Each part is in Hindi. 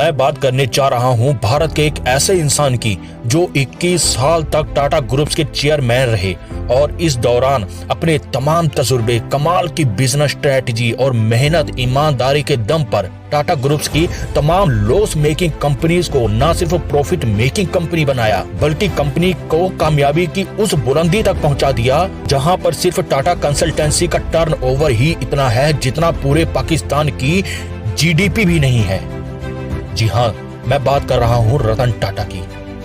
मैं बात करने जा रहा हूं भारत के एक ऐसे इंसान की जो 21 साल तक टाटा ग्रुप्स के चेयरमैन रहे और इस दौरान अपने तमाम तजुर्बे, कमाल की बिजनेस स्ट्रेटजी और मेहनत ईमानदारी के दम पर टाटा ग्रुप्स की तमाम लॉस मेकिंग कंपनीज को न सिर्फ प्रॉफिट मेकिंग कंपनी बनाया बल्कि कंपनी को कामयाबी की उस बुलंदी तक पहुंचा दिया जहां पर सिर्फ टाटा कंसल्टेंसी का टर्नओवर ही इतना है जितना पूरे पाकिस्तान की जीडीपी भी नहीं है। जी हाँ, मैं बात कर रहा हूँ रतन टाटा की,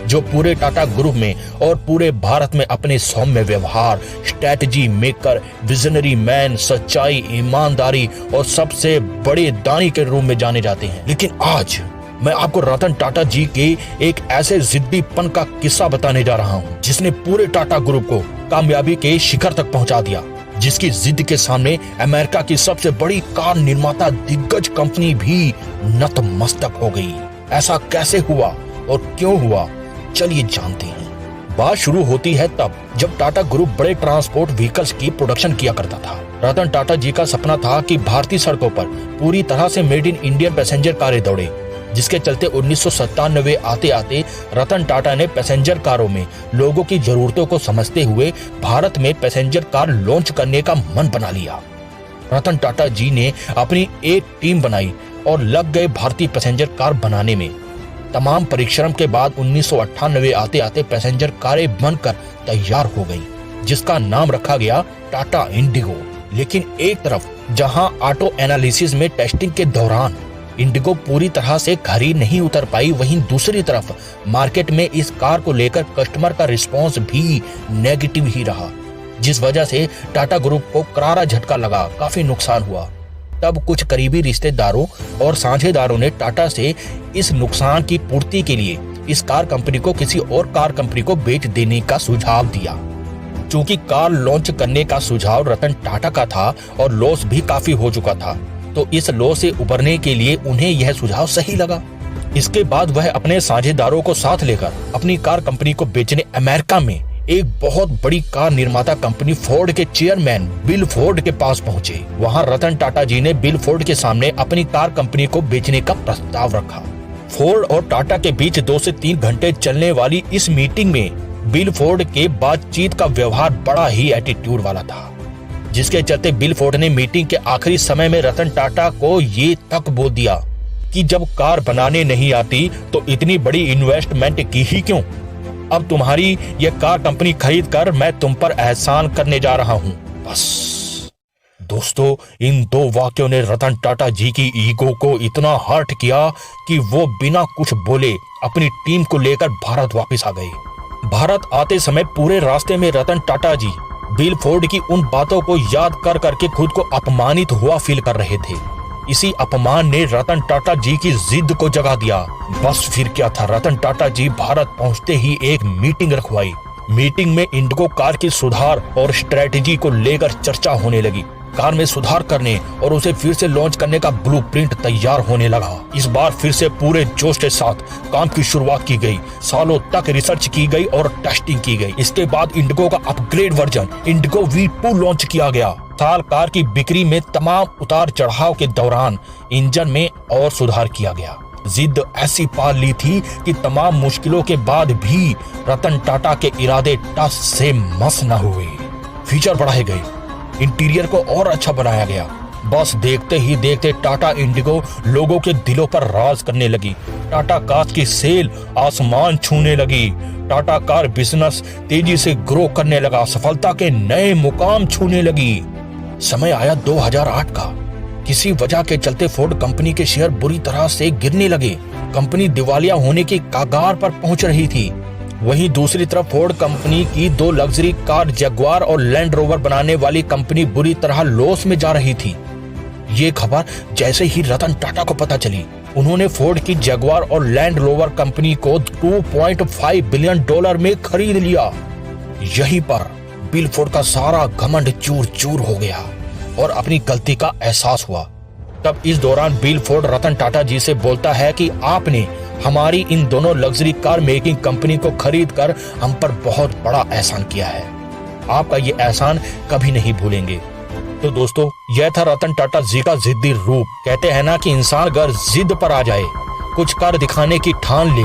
जो पूरे टाटा ग्रुप में और पूरे भारत में अपने सौम्य व्यवहार, स्ट्रेटजी मेकर, विजनरी मैन, सच्चाई, ईमानदारी और सबसे बड़े दानी के रूप में जाने जाते हैं। लेकिन आज मैं आपको रतन टाटा जी के एक ऐसे जिद्दीपन का किस्सा बताने जा रहा हूँ जिसने पूरे टाटा ग्रुप को कामयाबी के शिखर तक पहुँचा दिया, जिसकी जिद के सामने अमेरिका की सबसे बड़ी कार निर्माता दिग्गज कंपनी भी नतमस्तक हो गई। ऐसा कैसे हुआ और क्यों हुआ, चलिए जानते हैं। बात शुरू होती है तब जब टाटा ग्रुप बड़े ट्रांसपोर्ट व्हीकल्स की प्रोडक्शन किया करता था। रतन टाटा जी का सपना था कि भारतीय सड़कों पर पूरी तरह से मेड इन इंडियन पैसेंजर कारें दौड़े, जिसके चलते 1997 आते आते रतन टाटा ने पैसेंजर कारों में लोगों की जरूरतों को समझते हुए भारत में पैसेंजर कार लॉन्च करने का मन बना लिया। रतन टाटा जी ने अपनी एक टीम बनाई और लग गए भारतीय पैसेंजर कार बनाने में। तमाम परिश्रम के बाद 1998 आते आते पैसेंजर कारें बनकर तैयार हो गई, जिसका नाम रखा गया टाटा इंडिगो। लेकिन एक तरफ जहां ऑटो एनालिसिस में टेस्टिंग के दौरान इंडिगो पूरी तरह से खरी नहीं उतर पाई, वहीं दूसरी तरफ मार्केट में इस कार को लेकर कस्टमर का रिस्पांस भी नेगेटिव ही रहा, जिस वजह से टाटा ग्रुप को करारा झटका लगा, काफी नुकसान हुआ। तब कुछ करीबी रिश्तेदारों और साझेदारों ने टाटा से इस नुकसान की पूर्ति के लिए इस कार कंपनी को किसी और कार कंपनी को बेच देने का सुझाव दिया। चूंकि कार लॉन्च करने का सुझाव रतन टाटा का था और लॉस भी काफी हो चुका था, तो इस लॉस से उबरने के लिए उन्हें यह सुझाव सही लगा। इसके बाद वह अपने साझेदारों को साथ लेकर अपनी कार कंपनी को बेचने अमेरिका में एक बहुत बड़ी कार निर्माता कंपनी फोर्ड के चेयरमैन बिल फोर्ड के पास पहुंचे। वहां रतन टाटा जी ने बिल फोर्ड के सामने अपनी कार कंपनी को बेचने का प्रस्ताव रखा। फोर्ड और टाटा के बीच 2 से 3 घंटे चलने वाली इस मीटिंग में बिल फोर्ड के बातचीत का व्यवहार बड़ा ही एटीट्यूड वाला था, जिसके चलते बिल फोर्ड ने मीटिंग के आखिरी समय में रतन टाटा को ये तक बोल दिया कि जब कार बनाने नहीं आती तो इतनी बड़ी इन्वेस्टमेंट की ही क्यों। अब तुम्हारी ये कार कंपनी खरीद कर मैं तुम पर एहसान करने जा रहा हूं। बस दोस्तों, इन 2 वाक्यों ने रतन टाटा जी की ईगो को इतना हर्ट किया कि वो बिना कुछ बोले अपनी टीम को लेकर भारत वापस आ गए। भारत आते समय पूरे रास्ते में रतन टाटा जी बिल फोर्ड की उन बातों को याद कर करके खुद को अपमानित हुआ फील कर रहे थे। इसी अपमान ने रतन टाटा जी की जिद को जगा दिया। बस फिर क्या था, रतन टाटा जी भारत पहुंचते ही एक मीटिंग रखवाई। मीटिंग में इंडिगो कार की सुधार और स्ट्रेटजी को लेकर चर्चा होने लगी। कार में सुधार करने और उसे फिर से लॉन्च करने का ब्लूप्रिंट तैयार होने लगा। इस बार फिर से पूरे जोश के साथ काम की शुरुआत की गई। सालों तक रिसर्च की गई और टेस्टिंग की गई। इसके बाद इंडिगो का upgrade version Indigo V2 launch किया गया। साल कार की बिक्री में तमाम उतार चढ़ाव के दौरान इंजन में और सुधार किया गया। जिद ऐसी पाल ली थी कि तमाम मुश्किलों के बाद भी रतन टाटा के इरादे टस से मस न हुए। फीचर बढ़ाए गए, इंटीरियर को और अच्छा बनाया गया। बस देखते ही देखते टाटा इंडिगो लोगों के दिलों पर राज करने लगी। टाटा कार की सेल आसमान छूने लगी। टाटा कार बिजनेस तेजी से ग्रो करने लगा, सफलता के नए मुकाम छूने लगी। समय आया 2008 का। किसी वजह के चलते फोर्ड कंपनी के शेयर बुरी तरह से गिरने लगे। कंपनी दिवालिया होने की कगार पर पहुंच रही थी। वहीं दूसरी तरफ फोर्ड कंपनी की 2 लग्जरी कार जगुआर और लैंड रोवर बनाने वाली कंपनी बुरी तरह लॉस में जा रही थी। ये खबर जैसे ही रतन टाटा को पता चली, उन्होंने फोर्ड की जगुआर और लैंड रोवर कंपनी को $2.5 बिलियन में खरीद लिया। यहीं पर बिल फोर्ड का सारा घमंड चूर चूर हो गया और अपनी गलती का एहसास हुआ। तब इस दौरान बिल फोर्ड रतन टाटा जी से बोलता है कि आपने हमारी इन दोनों लग्जरी कार मेकिंग कंपनी को खरीद कर हम पर बहुत बड़ा एहसान किया है। आपका ये एहसान कभी नहीं भूलेंगे। तो दोस्तों, यह था रतन टाटा जी का जिद्दी रूप। कहते हैं ना कि इंसान अगर जिद पर आ जाए कुछ कर दिखाने की ठान ले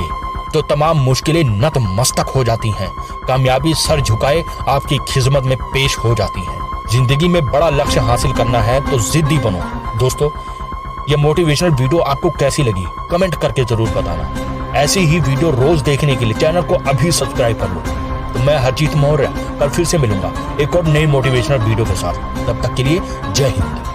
तो तमाम मुश्किलें नतमस्तक हो जाती हैं। कामयाबी सर झुकाए आपकी खिदमत में पेश हो जाती है। जिंदगी में बड़ा लक्ष्य हासिल करना है तो जिद्दी बनो। दोस्तों, ये मोटिवेशनल वीडियो आपको कैसी लगी कमेंट करके जरूर बताना। ऐसी ही वीडियो रोज देखने के लिए चैनल को अभी सब्सक्राइब कर लो। तो मैं हरजीत मौर्य कल फिर से मिलूंगा एक और नई मोटिवेशनल वीडियो के साथ। तब तक के लिए जय हिंद।